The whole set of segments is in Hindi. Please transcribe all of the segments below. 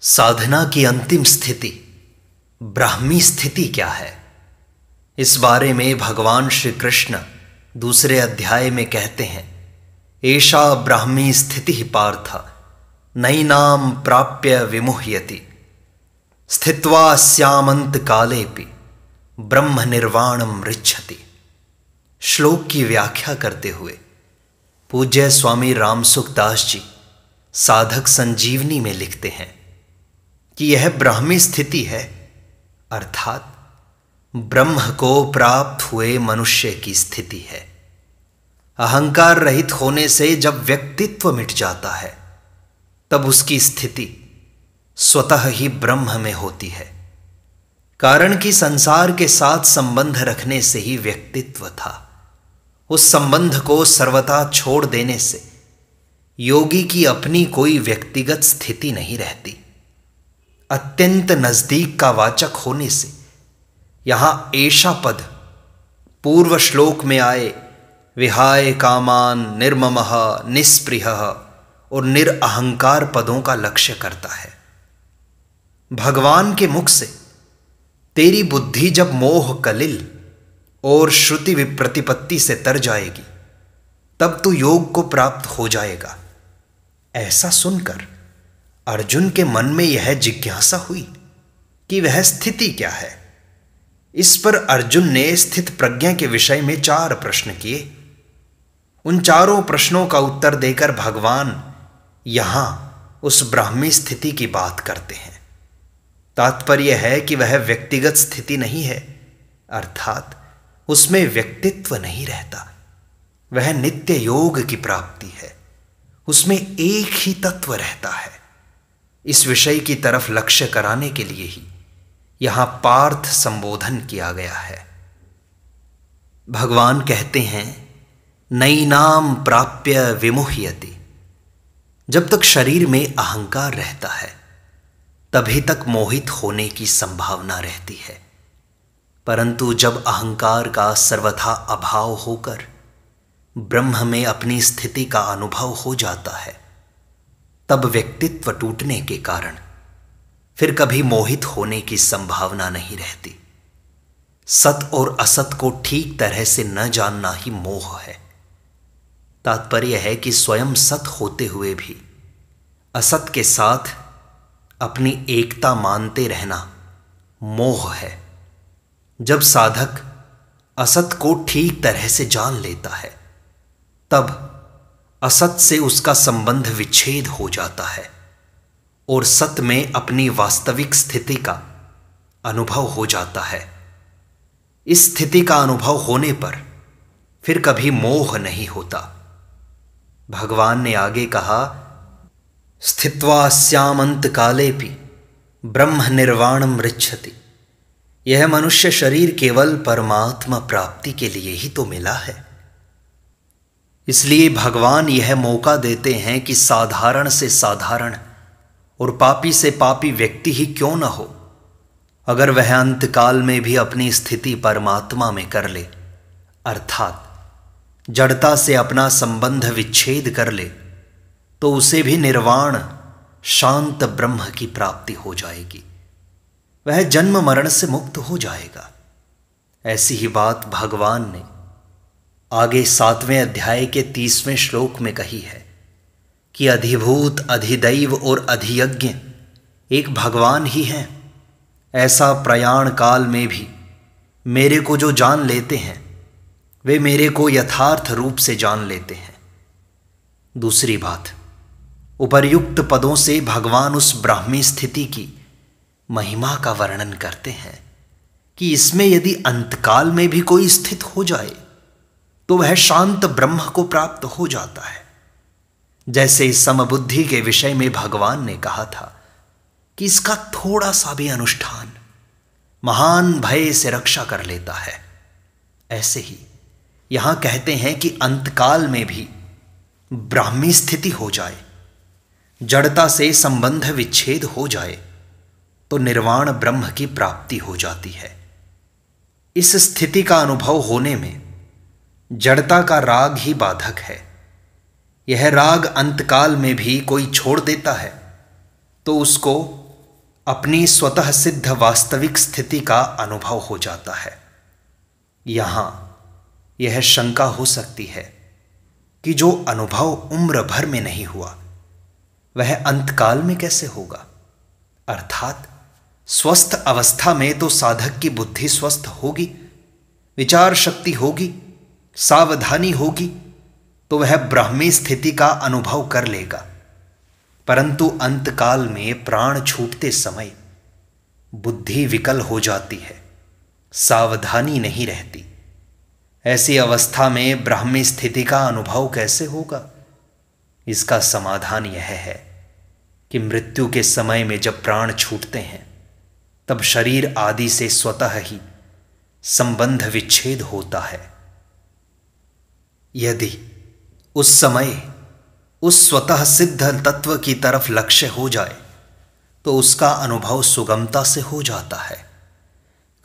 साधना की अंतिम स्थिति ब्राह्मी स्थिति क्या है? इस बारे में भगवान श्री कृष्ण दूसरे अध्याय में कहते हैं, एषा ब्राह्मी स्थिति पार्थ नैनाम प्राप्य विमुह्यति स्थित्वा स्यामंत कालेपि ब्रह्म निर्वाणम ऋच्छति। श्लोक की व्याख्या करते हुए पूज्य स्वामी रामसुखदास जी साधक संजीवनी में लिखते हैं कि यह ब्राह्मी स्थिति है, अर्थात ब्रह्म को प्राप्त हुए मनुष्य की स्थिति है। अहंकार रहित होने से जब व्यक्तित्व मिट जाता है तब उसकी स्थिति स्वतः ही ब्रह्म में होती है। कारण कि संसार के साथ संबंध रखने से ही व्यक्तित्व था। उस संबंध को सर्वथा छोड़ देने से योगी की अपनी कोई व्यक्तिगत स्थिति नहीं रहती। अत्यंत नजदीक का वाचक होने से यहां ऐशा पद पूर्व श्लोक में आए विहाय कामान निर्ममः निस्पृहः और निरअहंकार पदों का लक्ष्य करता है। भगवान के मुख से तेरी बुद्धि जब मोह कलिल और श्रुति विप्रतिपत्ति से तर जाएगी तब तू योग को प्राप्त हो जाएगा। ऐसा सुनकर अर्जुन के मन में यह जिज्ञासा हुई कि वह स्थिति क्या है। इस पर अर्जुन ने स्थित प्रज्ञा के विषय में 4 प्रश्न किए। उन चारों प्रश्नों का उत्तर देकर भगवान यहां उस ब्राह्मी स्थिति की बात करते हैं। तात्पर्य है कि वह व्यक्तिगत स्थिति नहीं है, अर्थात उसमें व्यक्तित्व नहीं रहता। वह नित्य योग की प्राप्ति है, उसमें एक ही तत्व रहता है। इस विषय की तरफ लक्ष्य कराने के लिए ही यहां पार्थ संबोधन किया गया है। भगवान कहते हैं, नैनाम प्राप्य विमुह्यति। जब तक शरीर में अहंकार रहता है तभी तक मोहित होने की संभावना रहती है, परंतु जब अहंकार का सर्वथा अभाव होकर ब्रह्म में अपनी स्थिति का अनुभव हो जाता है तब व्यक्तित्व टूटने के कारण फिर कभी मोहित होने की संभावना नहीं रहती। सत और असत को ठीक तरह से न जानना ही मोह है। तात्पर्य है कि स्वयं सत होते हुए भी असत के साथ अपनी एकता मानते रहना मोह है। जब साधक असत को ठीक तरह से जान लेता है तब असत से उसका संबंध विच्छेद हो जाता है और सत में अपनी वास्तविक स्थिति का अनुभव हो जाता है। इस स्थिति का अनुभव होने पर फिर कभी मोह नहीं होता। भगवान ने आगे कहा, स्थित्वा स्यामंत कालेपि ब्रह्म निर्वाणम ऋच्छति। यह मनुष्य शरीर केवल परमात्मा प्राप्ति के लिए ही तो मिला है। इसलिए भगवान यह मौका देते हैं कि साधारण से साधारण और पापी से पापी व्यक्ति ही क्यों न हो, अगर वह अंतकाल में भी अपनी स्थिति परमात्मा में कर ले, अर्थात जड़ता से अपना संबंध विच्छेद कर ले, तो उसे भी निर्वाण शांत ब्रह्म की प्राप्ति हो जाएगी। वह जन्म मरण से मुक्त हो जाएगा। ऐसी ही बात भगवान ने आगे 7वें अध्याय के 30वें श्लोक में कही है कि अधिभूत अधिदैव और अधियज्ञ एक भगवान ही हैं। ऐसा प्रयाण काल में भी मेरे को जो जान लेते हैं वे मेरे को यथार्थ रूप से जान लेते हैं। दूसरी बात, उपर्युक्त पदों से भगवान उस ब्राह्मी स्थिति की महिमा का वर्णन करते हैं कि इसमें यदि अंतकाल में भी कोई स्थित हो जाए तो वह शांत ब्रह्म को प्राप्त हो जाता है। जैसे समबुद्धि के विषय में भगवान ने कहा था कि इसका थोड़ा सा भी अनुष्ठान महान भय से रक्षा कर लेता है, ऐसे ही यहां कहते हैं कि अंतकाल में भी ब्राह्मी स्थिति हो जाए, जड़ता से संबंध विच्छेद हो जाए तो निर्वाण ब्रह्म की प्राप्ति हो जाती है। इस स्थिति का अनुभव होने में जड़ता का राग ही बाधक है। यह राग अंतकाल में भी कोई छोड़ देता है तो उसको अपनी स्वतः सिद्ध वास्तविक स्थिति का अनुभव हो जाता है। यहां यह शंका हो सकती है कि जो अनुभव उम्र भर में नहीं हुआ वह अंतकाल में कैसे होगा। अर्थात स्वस्थ अवस्था में तो साधक की बुद्धि स्वस्थ होगी, विचार शक्ति होगी, सावधानी होगी, तो वह ब्राह्मी स्थिति का अनुभव कर लेगा। परंतु अंतकाल में प्राण छूटते समय बुद्धि विकल हो जाती है, सावधानी नहीं रहती। ऐसी अवस्था में ब्राह्मी स्थिति का अनुभव कैसे होगा। इसका समाधान यह है कि मृत्यु के समय में जब प्राण छूटते हैं तब शरीर आदि से स्वतः ही संबंध विच्छेद होता है। यदि उस समय उस स्वतः सिद्ध तत्व की तरफ लक्ष्य हो जाए तो उसका अनुभव सुगमता से हो जाता है।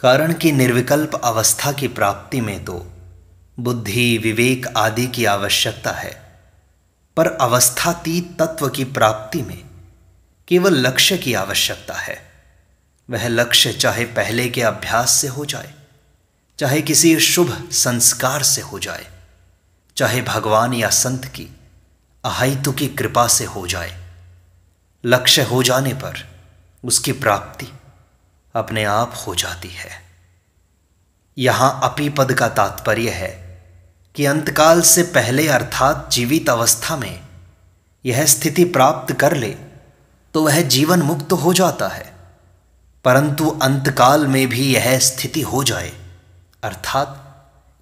कारण कि निर्विकल्प अवस्था की प्राप्ति में तो बुद्धि, विवेक आदि की आवश्यकता है, पर अवस्थातीत तत्व की प्राप्ति में केवल लक्ष्य की आवश्यकता है। वह लक्ष्य चाहे पहले के अभ्यास से हो जाए, चाहे किसी शुभ संस्कार से हो जाए, चाहे भगवान या संत की अहैतु की कृपा से हो जाए, लक्ष्य हो जाने पर उसकी प्राप्ति अपने आप हो जाती है। यहां अपी पद का तात्पर्य है कि अंतकाल से पहले अर्थात जीवित अवस्था में यह स्थिति प्राप्त कर ले तो वह जीवन मुक्त हो जाता है, परंतु अंतकाल में भी यह स्थिति हो जाए अर्थात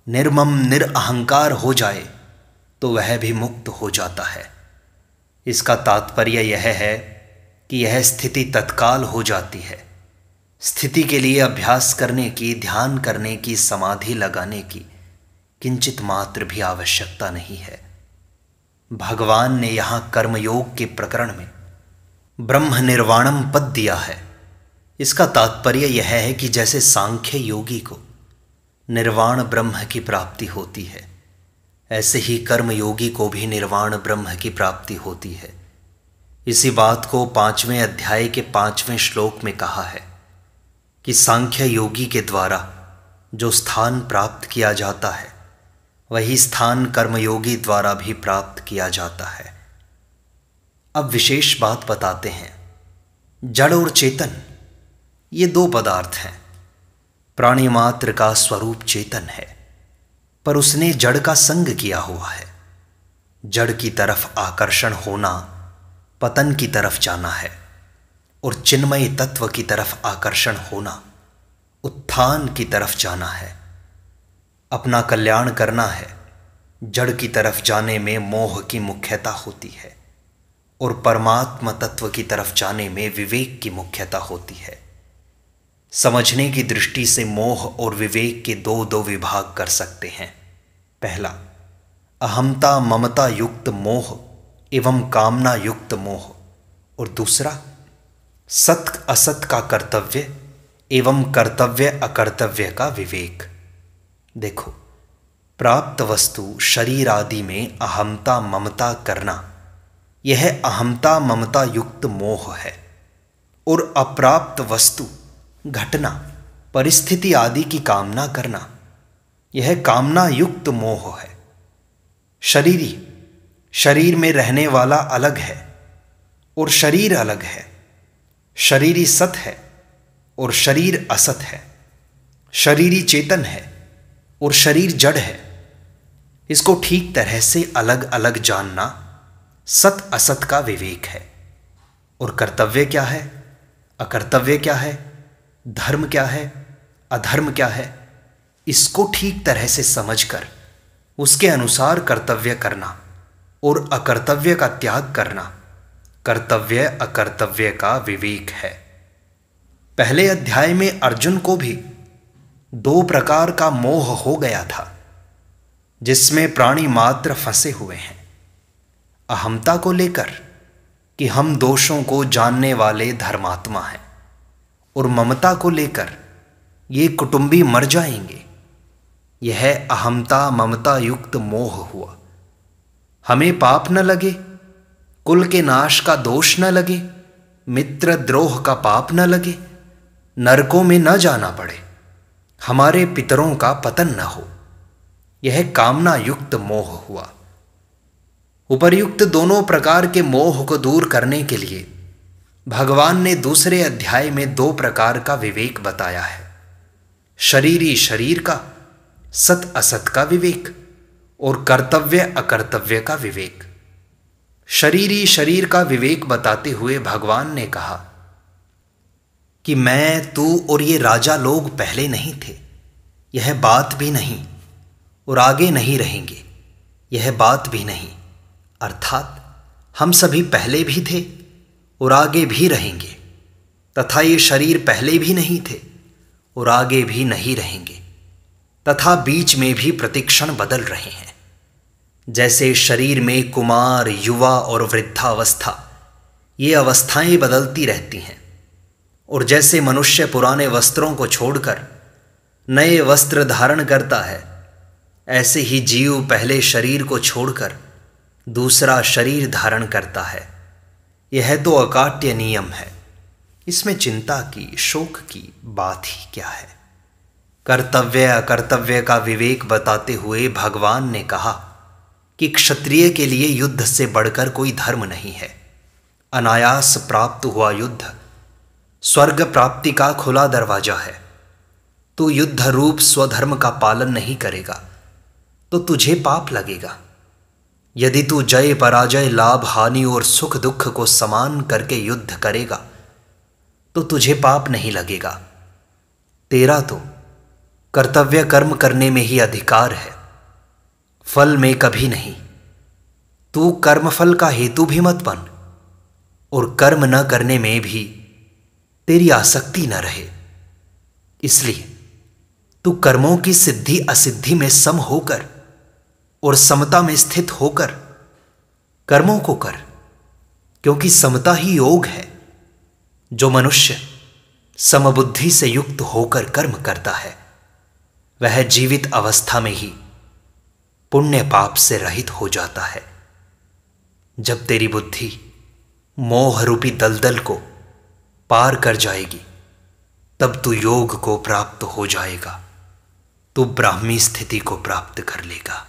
निर्मम निरअहंकार हो जाए तो वह भी मुक्त हो जाता है। इसका तात्पर्य यह है कि यह स्थिति तत्काल हो जाती है। स्थिति के लिए अभ्यास करने की, ध्यान करने की, समाधि लगाने की किंचित मात्र भी आवश्यकता नहीं है। भगवान ने यहां कर्मयोग के प्रकरण में ब्रह्म निर्वाणम पद दिया है। इसका तात्पर्य यह है कि जैसे सांख्य योगी को निर्वाण ब्रह्म की प्राप्ति होती है, ऐसे ही कर्म योगी को भी निर्वाण ब्रह्म की प्राप्ति होती है। इसी बात को 5वें अध्याय के 5वें श्लोक में कहा है कि सांख्य योगी के द्वारा जो स्थान प्राप्त किया जाता है वही स्थान कर्मयोगी द्वारा भी प्राप्त किया जाता है। अब विशेष बात बताते हैं। जड़ और चेतन ये दो पदार्थ हैं। प्राणी मात्र का स्वरूप चेतन है, पर उसने जड़ का संग किया हुआ है। जड़ की तरफ आकर्षण होना पतन की तरफ जाना है और चिन्मय तत्व की तरफ आकर्षण होना उत्थान की तरफ जाना है। अपना कल्याण करना है, जड़ की तरफ जाने में मोह की मुख्यता होती है और परमात्मा तत्व की तरफ जाने में विवेक की मुख्यता होती है। समझने की दृष्टि से मोह और विवेक के दो विभाग कर सकते हैं। पहला, अहमता ममता युक्त मोह एवं कामना युक्त मोह, और दूसरा सत असत का कर्तव्य एवं कर्तव्य अकर्तव्य का विवेक। देखो, प्राप्त वस्तु शरीर आदि में अहमता ममता करना, यह अहमता ममता युक्त मोह है, और अप्राप्त वस्तु घटना परिस्थिति आदि की कामना करना, यह कामना युक्त मोह है। शरीर में रहने वाला अलग है और शरीर अलग है। शरीरी सत है और शरीर असत है। शरीरी चेतन है और शरीर जड़ है। इसको ठीक तरह से अलग अलग जानना सत असत का विवेक है। और कर्तव्य क्या है, अकर्तव्य क्या है, धर्म क्या है, अधर्म क्या है, इसको ठीक तरह से समझकर उसके अनुसार कर्तव्य करना और अकर्तव्य का त्याग करना कर्तव्य अकर्तव्य का विवेक है। पहले अध्याय में अर्जुन को भी 2 प्रकार का मोह हो गया था जिसमें प्राणी मात्र फंसे हुए हैं। अहमता को लेकर कि हम दोषों को जानने वाले धर्मात्मा हैं, और ममता को लेकर ये कुटुंबी मर जाएंगे। यह अहमता ममता युक्त मोह हुआ। हमें पाप न लगे, कुल के नाश का दोष न लगे, मित्र द्रोह का पाप न लगे, नरकों में न जाना पड़े, हमारे पितरों का पतन न हो। यह कामना युक्त मोह हुआ। उपर्युक्त दोनों प्रकार के मोह को दूर करने के लिए भगवान ने दूसरे अध्याय में 2 प्रकार का विवेक बताया है। शरीरी शरीर का, सत असत का विवेक, और कर्तव्य अकर्तव्य का विवेक। शरीरी शरीर का विवेक बताते हुए भगवान ने कहा कि मैं, तू और ये राजा लोग पहले नहीं थे, यह बात भी नहीं, और आगे नहीं रहेंगे, यह बात भी नहीं। अर्थात हम सभी पहले भी थे और आगे भी रहेंगे, तथा ये शरीर पहले भी नहीं थे और आगे भी नहीं रहेंगे, तथा बीच में भी प्रतिक्षण बदल रहे हैं। जैसे शरीर में कुमार, युवा और वृद्धावस्था, ये अवस्थाएं बदलती रहती हैं, और जैसे मनुष्य पुराने वस्त्रों को छोड़कर नए वस्त्र धारण करता है, ऐसे ही जीव पहले शरीर को छोड़कर दूसरा शरीर धारण करता है। यह तो अकाट्य नियम है, इसमें चिंता की, शोक की बात ही क्या है। कर्तव्य अकर्तव्य का विवेक बताते हुए भगवान ने कहा कि क्षत्रिय के लिए युद्ध से बढ़कर कोई धर्म नहीं है। अनायास प्राप्त हुआ युद्ध स्वर्ग प्राप्ति का खुला दरवाजा है। तू युद्ध रूप स्वधर्म का पालन नहीं करेगा तो तुझे पाप लगेगा। यदि तू जय पराजय, लाभ हानि और सुख दुख को समान करके युद्ध करेगा तो तुझे पाप नहीं लगेगा। तेरा तो कर्तव्य कर्म करने में ही अधिकार है, फल में कभी नहीं। तू कर्मफल का हेतु भी मत बन, और कर्म न करने में भी तेरी आसक्ति न रहे। इसलिए तू कर्मों की सिद्धि असिद्धि में सम होकर और समता में स्थित होकर कर्मों को कर, क्योंकि समता ही योग है। जो मनुष्य समबुद्धि से युक्त होकर कर्म करता है, वह जीवित अवस्था में ही पुण्य पाप से रहित हो जाता है। जब तेरी बुद्धि मोह रूपी दलदल को पार कर जाएगी, तब तू योग को प्राप्त हो जाएगा, तू ब्राह्मी स्थिति को प्राप्त कर लेगा।